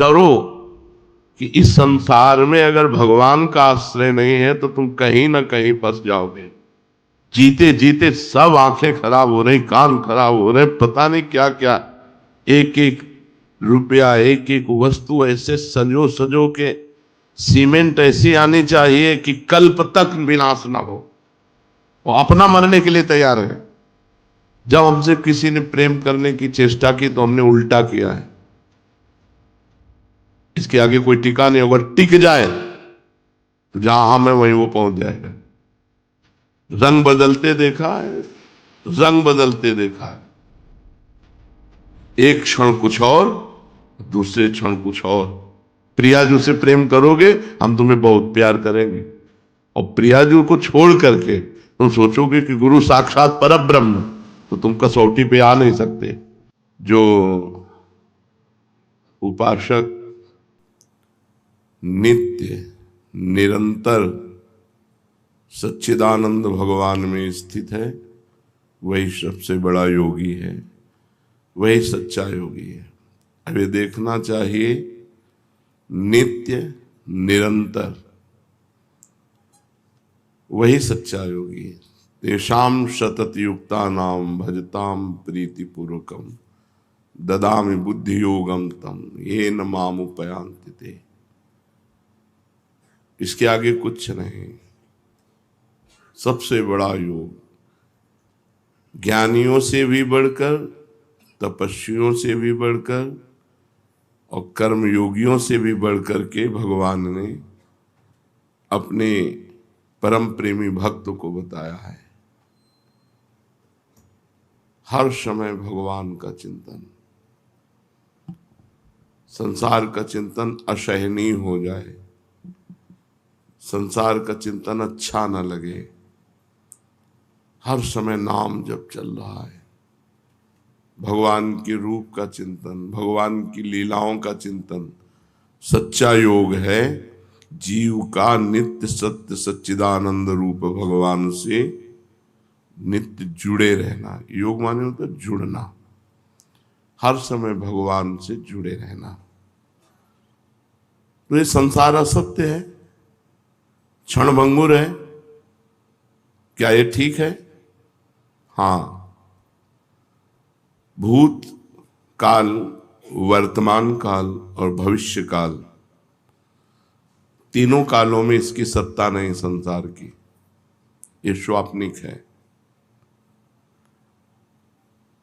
डरो कि इस संसार में अगर भगवान का आश्रय नहीं है तो तुम कहीं ना कहीं फंस जाओगे। जीते जीते सब आंखें खराब हो रही, कान खराब हो रहे, पता नहीं क्या क्या। एक एक रुपया, एक एक वस्तु ऐसे सजो सजो के, सीमेंट ऐसी आनी चाहिए कि कल्प तक विनाश ना हो। वो अपना मरने के लिए तैयार है। जब हमसे किसी ने प्रेम करने की चेष्टा की तो हमने उल्टा किया है। इसके आगे कोई टिका नहीं होगा। टिक जाए तो जहां हम है वहीं वो पहुंच जाएगा। रंग बदलते देखा है, रंग बदलते देखा है। एक क्षण कुछ और, दूसरे क्षण कुछ और। प्रियाजू से प्रेम करोगे, हम तुम्हें बहुत प्यार करेंगे। और प्रियाजू को छोड़ करके तुम सोचोगे कि गुरु साक्षात परब्रह्म, तो तुम कसौटी पे आ नहीं सकते। जो उपासक नित्य निरंतर सच्चिदानंद भगवान में स्थित है, वही सबसे बड़ा योगी है, वही सच्चा योगी है। अब ये देखना चाहिए, नित्य निरंतर वही सच्चा योगी है। तेषाम सतत युक्ता नाम भजताम प्रीति पूर्वकम ददामि बुद्धि योगम तम ये न माम उपयांति ते। इसके आगे कुछ नहीं। सबसे बड़ा योग, ज्ञानियों से भी बढ़कर, तपस्वियों से भी बढ़कर और कर्म योगियों से भी बढ़कर के भगवान ने अपने परम प्रेमी भक्त को बताया है। हर समय भगवान का चिंतन, संसार का चिंतन असहनीय हो जाए, संसार का चिंतन अच्छा न लगे, हर समय नाम जप चल रहा है। भगवान के रूप का चिंतन, भगवान की लीलाओं का चिंतन सच्चा योग है। जीव का नित्य सत्य सच्चिदानंद रूप भगवान से नित्य जुड़े रहना। योग माने होता है जुड़ना, हर समय भगवान से जुड़े रहना। तो ये संसार असत्य है, क्षणभंगुर है, क्या ये ठीक है? हाँ, भूत काल, वर्तमान काल और भविष्य काल, तीनों कालों में इसकी सत्ता नहीं संसार की। ये स्वाप्निक है,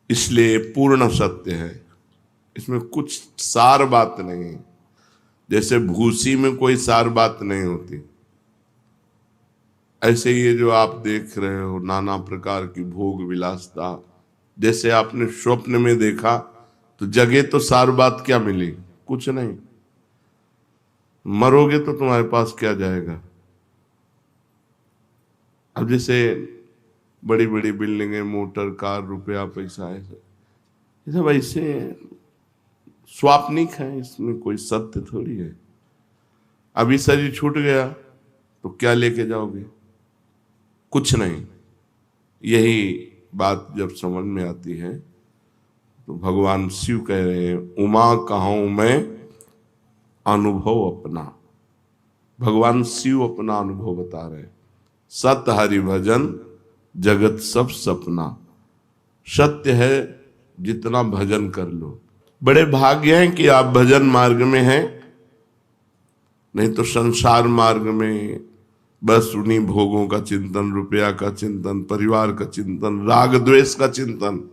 इसलिए पूर्ण सत्य है। इसमें कुछ सार बात नहीं। जैसे भूसी में कोई सार बात नहीं होती, ऐसे ये जो आप देख रहे हो नाना प्रकार की भोग विलासता, जैसे आपने स्वप्न में देखा तो जगह तो सार बात क्या मिली? कुछ नहीं। मरोगे तो तुम्हारे पास क्या जाएगा? अब जैसे बड़ी बड़ी बिल्डिंगें, मोटर, कार, रुपया, पैसा, ये सब ऐसे स्वाप्निक है, इसमें कोई सत्य थोड़ी है। अभी शरीर छूट गया तो क्या लेके जाओगे? कुछ नहीं। यही बात जब समझ में आती है तो भगवान शिव कह रहे हैं, उमा कहूं मैं अनुभव अपना। भगवान शिव अपना अनुभव बता रहे हैं। सत हरि भजन जगत सब सपना। सत्य है, जितना भजन कर लो। बड़े भाग्य हैं कि आप भजन मार्ग में हैं, नहीं तो संसार मार्ग में बस उन्हीं भोगों का चिंतन, रुपया का चिंतन, परिवार का चिंतन, राग द्वेष का चिंतन,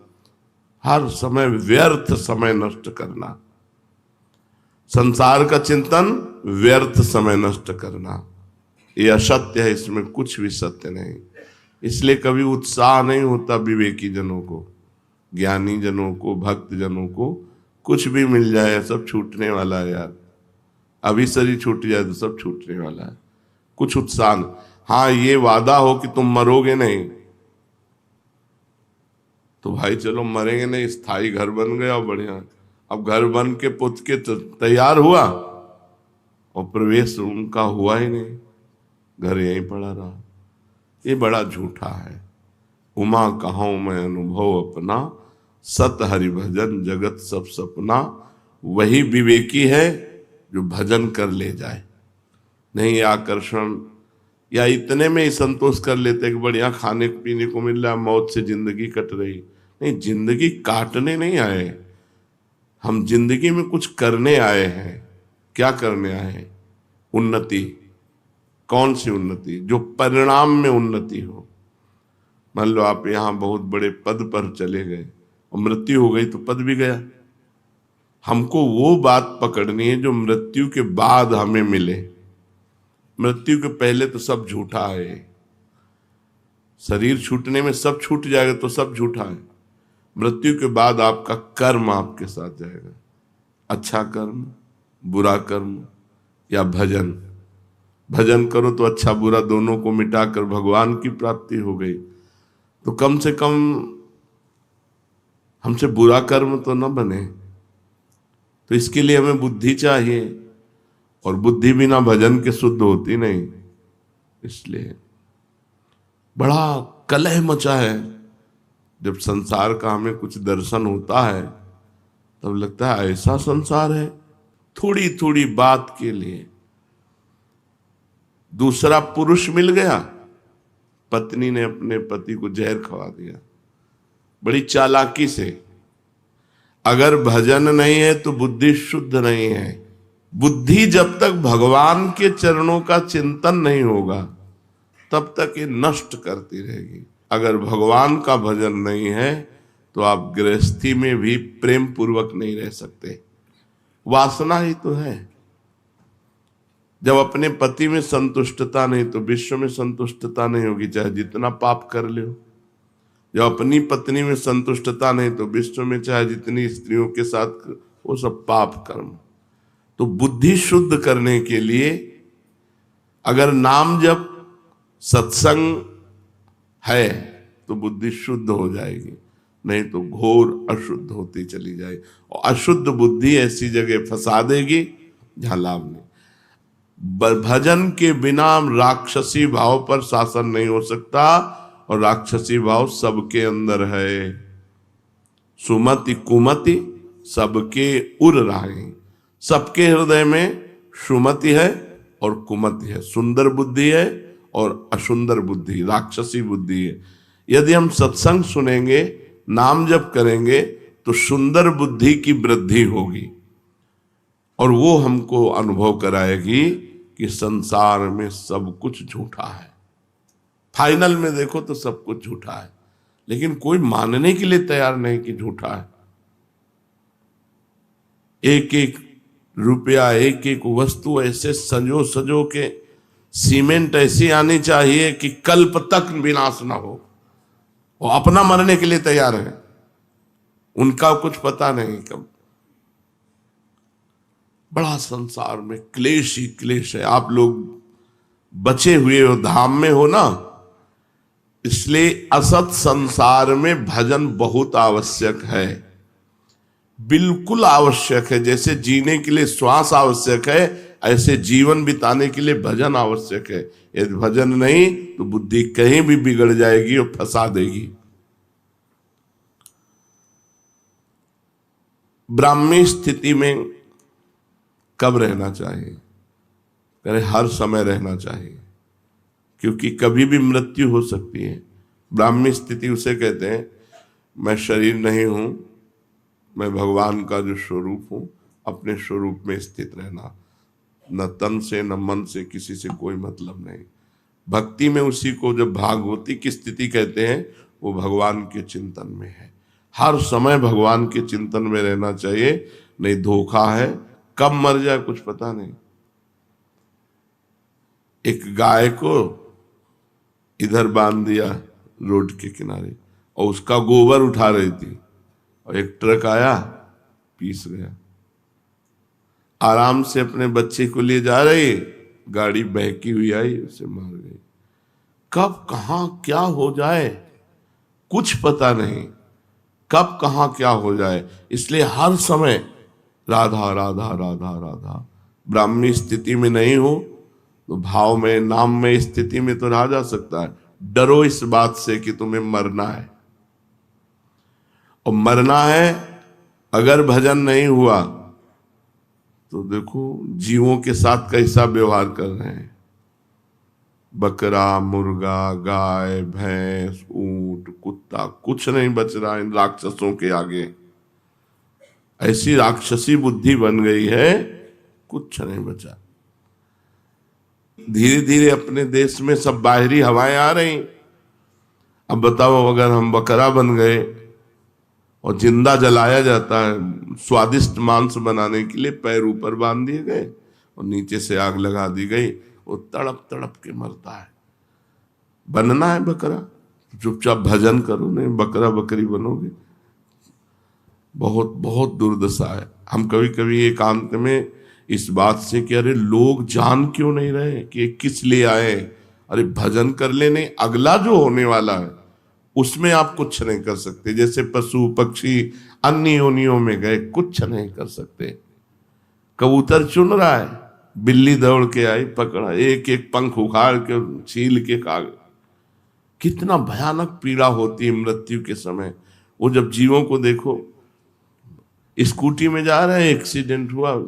हर समय व्यर्थ समय नष्ट करना। संसार का चिंतन, व्यर्थ समय नष्ट करना, ये असत्य है, इसमें कुछ भी सत्य नहीं। इसलिए कभी उत्साह नहीं होता विवेकी जनों को, ज्ञानी जनों को, भक्त जनों को। कुछ भी मिल जाए सब छूटने वाला है यार। अभी शरीर छूट जाए तो सब छूटने वाला है, कुछ उत्साह। हाँ, ये वादा हो कि तुम मरोगे नहीं, तो भाई चलो मरेंगे नहीं, स्थायी घर बन गया और बढ़िया। अब घर बन के पुत के तैयार हुआ और प्रवेश उनका हुआ ही नहीं, घर यहीं पड़ा रहा। ये बड़ा झूठा है। उमा कहूं मैं अनुभव अपना, सत हरि भजन जगत सब सपना। वही विवेकी है जो भजन कर ले जाए। नहीं आकर्षण या इतने में ही संतोष कर लेते कि बढ़िया खाने पीने को मिल रहा, मौत से जिंदगी कट रही। नहीं, जिंदगी काटने नहीं आए, हम जिंदगी में कुछ करने आए हैं। क्या करने आए हैं? उन्नति। कौन सी उन्नति? जो परिणाम में उन्नति हो। मान लो आप यहां बहुत बड़े पद पर चले गए और मृत्यु हो गई तो पद भी गया। हमको वो बात पकड़नी है जो मृत्यु के बाद हमें मिले। मृत्यु के पहले तो सब झूठा है। शरीर छूटने में सब छूट जाएगा तो सब झूठा है। मृत्यु के बाद आपका कर्म आपके साथ जाएगा। अच्छा कर्म, बुरा कर्म या भजन। भजन करो तो अच्छा बुरा दोनों को मिटाकर भगवान की प्राप्ति हो गई। तो कम से कम हमसे बुरा कर्म तो न बने। तो इसके लिए हमें बुद्धि चाहिए, और बुद्धि बिना भजन के शुद्ध होती नहीं। इसलिए बड़ा कलह मचा है। जब संसार का हमें कुछ दर्शन होता है तब लगता है ऐसा संसार है। थोड़ी थोड़ी बात के लिए दूसरा पुरुष मिल गया, पत्नी ने अपने पति को जहर खवा दिया बड़ी चालाकी से। अगर भजन नहीं है तो बुद्धि शुद्ध नहीं है। बुद्धि जब तक भगवान के चरणों का चिंतन नहीं होगा तब तक ये नष्ट करती रहेगी। अगर भगवान का भजन नहीं है तो आप गृहस्थी में भी प्रेम पूर्वक नहीं रह सकते। वासना ही तो है। जब अपने पति में संतुष्टता नहीं तो विश्व में संतुष्टता नहीं होगी, चाहे जितना पाप कर लो। जब अपनी पत्नी में संतुष्टता नहीं तो विश्व में चाहे जितनी स्त्रियों के साथ, वो सब पाप कर्म। तो बुद्धि शुद्ध करने के लिए अगर नाम जप सत्संग है तो बुद्धि शुद्ध हो जाएगी, नहीं तो घोर अशुद्ध होती चली जाएगी। और अशुद्ध बुद्धि ऐसी जगह फंसा देगी जहां लाभ नहीं। भजन के बिना राक्षसी भाव पर शासन नहीं हो सकता, और राक्षसी भाव सबके अंदर है। सुमति कुमति सबके उर राही। सबके हृदय में सुमति है और कुमति है। सुंदर बुद्धि है और असुंदर बुद्धि, राक्षसी बुद्धि है। यदि हम सत्संग सुनेंगे, नाम जप करेंगे तो सुंदर बुद्धि की वृद्धि होगी, और वो हमको अनुभव कराएगी कि संसार में सब कुछ झूठा है। फाइनल में देखो तो सब कुछ झूठा है, लेकिन कोई मानने के लिए तैयार नहीं कि झूठा है। एक एक रुपया, एक एक वस्तु ऐसे सजो सजो के, सीमेंट ऐसी आनी चाहिए कि कल्प तक विनाश ना हो। वो अपना मरने के लिए तैयार है, उनका कुछ पता नहीं कब। बड़ा संसार में क्लेश ही क्लेश है। आप लोग बचे हुए हो, धाम में हो ना, इसलिए असत संसार में भजन बहुत आवश्यक है, बिल्कुल आवश्यक है। जैसे जीने के लिए श्वास आवश्यक है, ऐसे जीवन बिताने के लिए भजन आवश्यक है। यदि भजन नहीं तो बुद्धि कहीं भी बिगड़ जाएगी और फंसा देगी। ब्राह्मी स्थिति में कब रहना चाहिए? अरे हर समय रहना चाहिए, क्योंकि कभी भी मृत्यु हो सकती है। ब्राह्मी स्थिति उसे कहते हैं, मैं शरीर नहीं हूं, मैं भगवान का जो स्वरूप हूं, अपने स्वरूप में स्थित रहना। न तन से न मन से किसी से कोई मतलब नहीं। भक्ति में उसी को जब भागवती की स्थिति कहते हैं, वो भगवान के चिंतन में है। हर समय भगवान के चिंतन में रहना चाहिए, नहीं धोखा है। कब मर जाए कुछ पता नहीं। एक गाय को इधर बांध दिया रोड के किनारे, और उसका गोबर उठा रही थी, और एक ट्रक आया, पीस गया। आराम से अपने बच्चे को लिए जा रही, गाड़ी बहकी हुई आई, उसे मार गई। कब कहां क्या हो जाए कुछ पता नहीं, कब कहां क्या हो जाए। इसलिए हर समय राधा राधा राधा राधा। ब्राह्मी स्थिति में नहीं हो तो भाव में, नाम में स्थिति में तो रहा जा सकता है। डरो इस बात से कि तुम्हें मरना है, और मरना है। अगर भजन नहीं हुआ तो देखो जीवों के साथ कैसा व्यवहार कर रहे हैं। बकरा, मुर्गा, गाय, भैंस, ऊंट, कुत्ता, कुछ नहीं बच रहा इन राक्षसों के आगे। ऐसी राक्षसी बुद्धि बन गई है, कुछ नहीं बचा। धीरे धीरे अपने देश में सब बाहरी हवाएं आ रही। अब बताओ, अगर हम बकरा बन गए और जिंदा जलाया जाता है, स्वादिष्ट मांस बनाने के लिए पैर ऊपर बांध दिए गए और नीचे से आग लगा दी गई, वो तड़प तड़प के मरता है। बनना है बकरा, चुपचाप भजन करो, नहीं बकरा बकरी बनोगे। बहुत बहुत दुर्दशा है। हम कभी कभी एकांत में इस बात से कि अरे लोग जान क्यों नहीं रहे कि किस लिए आए, अरे भजन कर ले, नहीं अगला जो होने वाला है उसमें आप कुछ नहीं कर सकते। जैसे पशु पक्षी अन्य योनियों में गए, कुछ नहीं कर सकते। कबूतर चुन रहा है, बिल्ली दौड़ के आई, पकड़ा, एक एक पंख उखाड़ के छील के खा गया। कितना भयानक पीड़ा होती है मृत्यु के समय। वो जब जीवों को देखो, स्कूटी में जा रहे हैं, एक्सीडेंट हुआ,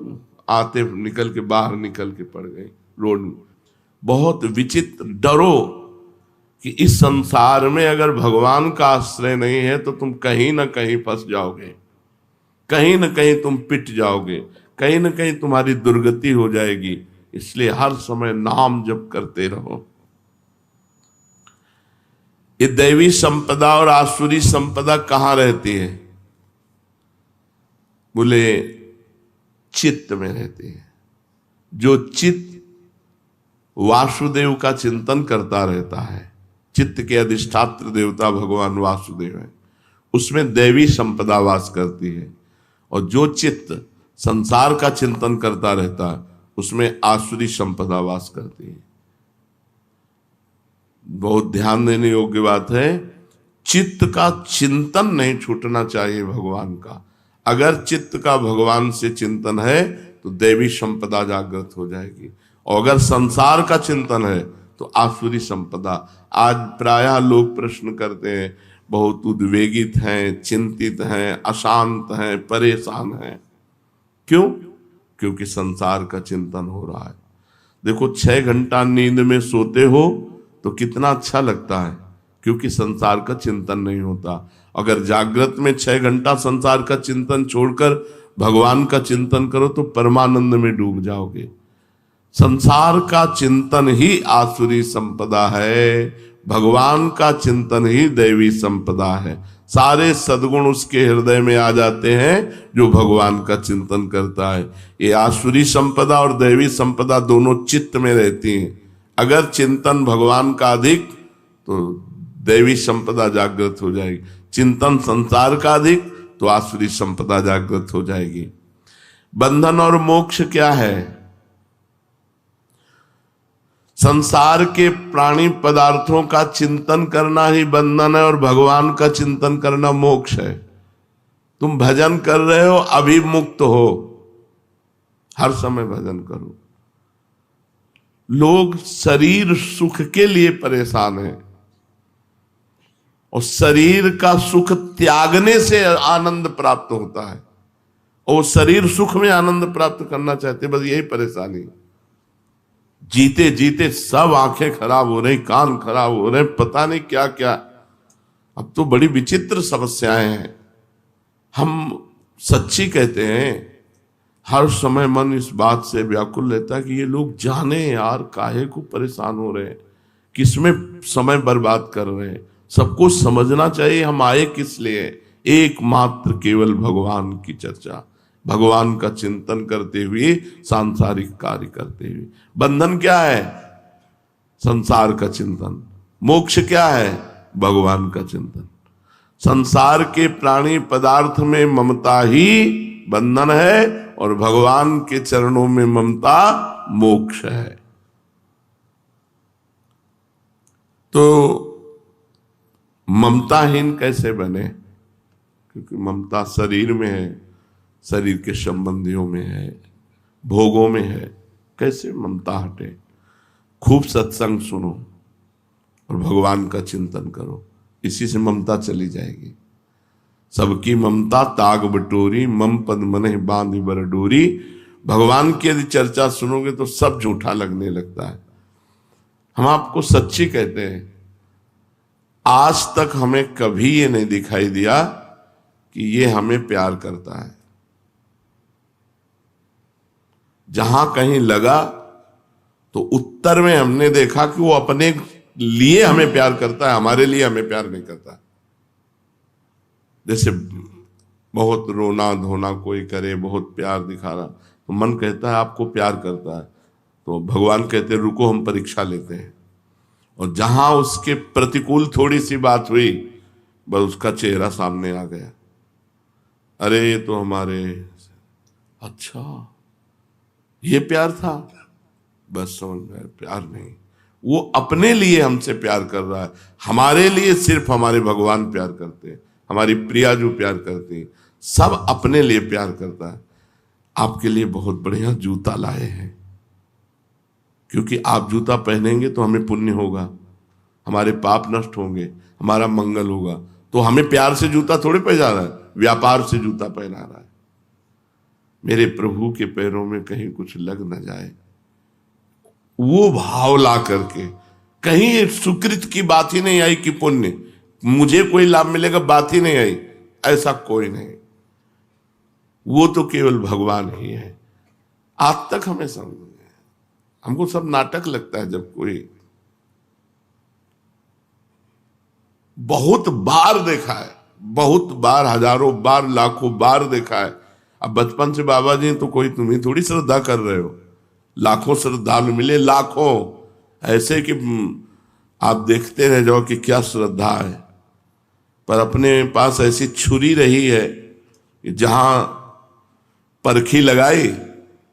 आते निकल के बाहर निकल के पड़ गए रोड में। बहुत विचित्र। डरो कि इस संसार में अगर भगवान का आश्रय नहीं है तो तुम कहीं ना कहीं फंस जाओगे, कहीं ना कहीं तुम पिट जाओगे, कहीं ना कहीं तुम्हारी दुर्गति हो जाएगी। इसलिए हर समय नाम जप करते रहो। ये दैवी संपदा और आसुरी संपदा कहां रहती है? बोले चित्त में रहती है। जो चित्त वासुदेव का चिंतन करता रहता है, चित्त के अधिष्ठात्र देवता भगवान वासुदेव है, उसमें दैवी संपदा वास करती है। और जो चित्त संसार का चिंतन करता रहता है, उसमें आसुरी संपदा वास करती है। बहुत ध्यान देने योग्य बात है। चित्त का चिंतन नहीं छूटना चाहिए भगवान का। अगर चित्त का भगवान से चिंतन है तो दैवी संपदा जागृत हो जाएगी, और अगर संसार का चिंतन है तो आसुरी संपदा। आज प्रायः लोग प्रश्न करते हैं, बहुत उद्वेगित हैं, चिंतित हैं, अशांत हैं, परेशान हैं। क्यों? क्योंकि संसार का चिंतन हो रहा है। देखो 6 घंटा नींद में सोते हो तो कितना अच्छा लगता है, क्योंकि संसार का चिंतन नहीं होता। अगर जागृत में 6 घंटा संसार का चिंतन छोड़कर भगवान का चिंतन करो तो परमानंद में डूब जाओगे। संसार का चिंतन ही आसुरी संपदा है, भगवान का चिंतन ही दैवी संपदा है। सारे सद्गुण उसके हृदय में आ जाते हैं जो भगवान का चिंतन करता है। ये आसुरी संपदा और दैवी संपदा दोनों चित्त में रहती हैं। अगर चिंतन भगवान का अधिक तो दैवी संपदा जागृत हो जाएगी, चिंतन संसार का अधिक तो आसुरी संपदा जागृत हो जाएगी। बंधन और मोक्ष क्या है? संसार के प्राणी पदार्थों का चिंतन करना ही बंधन है और भगवान का चिंतन करना मोक्ष है। तुम भजन कर रहे हो, अभी मुक्त हो, हर समय भजन करो। लोग शरीर सुख के लिए परेशान हैं, और शरीर का सुख त्यागने से आनंद प्राप्त होता है, और शरीर सुख में आनंद प्राप्त करना चाहते, बस यही परेशानी। जीते जीते सब आंखें खराब हो रही, कान खराब हो रहे, पता नहीं क्या क्या। अब तो बड़ी विचित्र समस्याएं हैं। हम सच्ची कहते हैं, हर समय मन इस बात से व्याकुल रहता है कि ये लोग जाने यार काहे को परेशान हो रहे हैं, किसमें समय बर्बाद कर रहे हैं। सबको समझना चाहिए हम आए किस लिए। एकमात्र केवल भगवान की चर्चा, भगवान का चिंतन करते हुए, सांसारिक कार्य करते हुए। बंधन क्या है? संसार का चिंतन। मोक्ष क्या है? भगवान का चिंतन। संसार के प्राणी पदार्थ में ममता ही बंधन है, और भगवान के चरणों में ममता मोक्ष है। तो ममताहीन कैसे बने? क्योंकि ममता शरीर में है, शरीर के संबंधियों में है, भोगों में है। कैसे ममता हटे? खूब सत्संग सुनो और भगवान का चिंतन करो, इसी से ममता चली जाएगी। सबकी ममता ताग बटोरी, मम पद मनहि बांधि बर डोरी। भगवान की यदि चर्चा सुनोगे तो सब झूठा लगने लगता है। हम आपको सच्ची कहते हैं, आज तक हमें कभी ये नहीं दिखाई दिया कि ये हमें प्यार करता है। जहां कहीं लगा तो उत्तर में हमने देखा कि वो अपने लिए हमें प्यार करता है, हमारे लिए हमें प्यार नहीं करता। जैसे बहुत रोना धोना कोई करे, बहुत प्यार दिखा रहा, तो मन कहता है आपको प्यार करता है, तो भगवान कहते हैं रुको हम परीक्षा लेते हैं। और जहां उसके प्रतिकूल थोड़ी सी बात हुई, बस उसका चेहरा सामने आ गया, अरे ये तो हमारे, अच्छा ये प्यार था, बस समझ गए प्यार नहीं। वो अपने लिए हमसे प्यार कर रहा है, हमारे लिए सिर्फ हमारे भगवान प्यार करते हैं, हमारी प्रिया जो प्यार करती है, सब अपने लिए प्यार करता है। आपके लिए बहुत बढ़िया जूता लाए हैं, क्योंकि आप जूता पहनेंगे तो हमें पुण्य होगा, हमारे पाप नष्ट होंगे, हमारा मंगल होगा। तो हमें प्यार से जूता थोड़े पहना रहा है, व्यापार से जूता पहना रहा है। मेरे प्रभु के पैरों में कहीं कुछ लग न जाए, वो भाव ला करके, कहीं एक सुकृत की बात ही नहीं आई कि पुण्य मुझे कोई लाभ मिलेगा, बात ही नहीं आई, ऐसा कोई नहीं। वो तो केवल भगवान ही है। आज तक हमें समझ नहीं, हमको सब नाटक लगता है। जब कोई बहुत बार देखा है, बहुत बार, हजारों बार, लाखों बार देखा है। अब बचपन से बाबा जी तो कोई तुम्हें थोड़ी श्रद्धा कर रहे हो, लाखों श्रद्धालु मिले, लाखों, ऐसे कि आप देखते रह जाओ कि क्या श्रद्धा है। पर अपने पास ऐसी छुरी रही है कि जहां परखी लगाई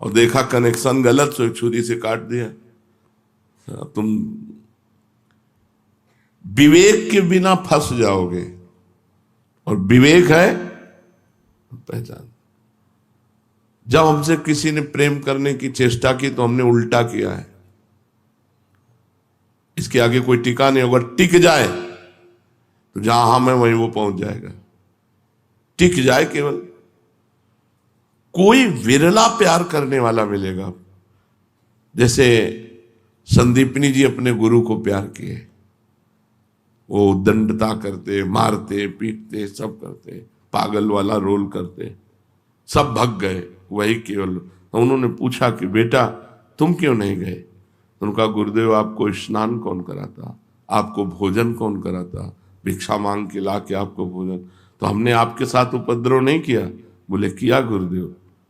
और देखा कनेक्शन गलत, तो छुरी से काट दिया। तुम विवेक के बिना फंस जाओगे, और विवेक है पहचान। जब हमसे किसी ने प्रेम करने की चेष्टा की तो हमने उल्टा किया है, इसके आगे कोई टिका नहीं होगा। टिक जाए तो जहां हम है वहीं वो पहुंच जाएगा, टिक जाए केवल। कोई विरला प्यार करने वाला मिलेगा। जैसे संदीपनी जी अपने गुरु को प्यार किए, वो दंडता करते, मारते पीटते, सब करते, पागल वाला रोल करते, सब भग गए, वही केवल। तो उन्होंने पूछा कि बेटा तुम क्यों नहीं गए? तो उनका गुरुदेव आपको स्नान कौन कराता, आपको भोजन कौन कराता, भिक्षा मांग के ला के आपको भोजन, तो हमने आपके साथ उपद्रव नहीं किया। बोले किया गुरुदेव।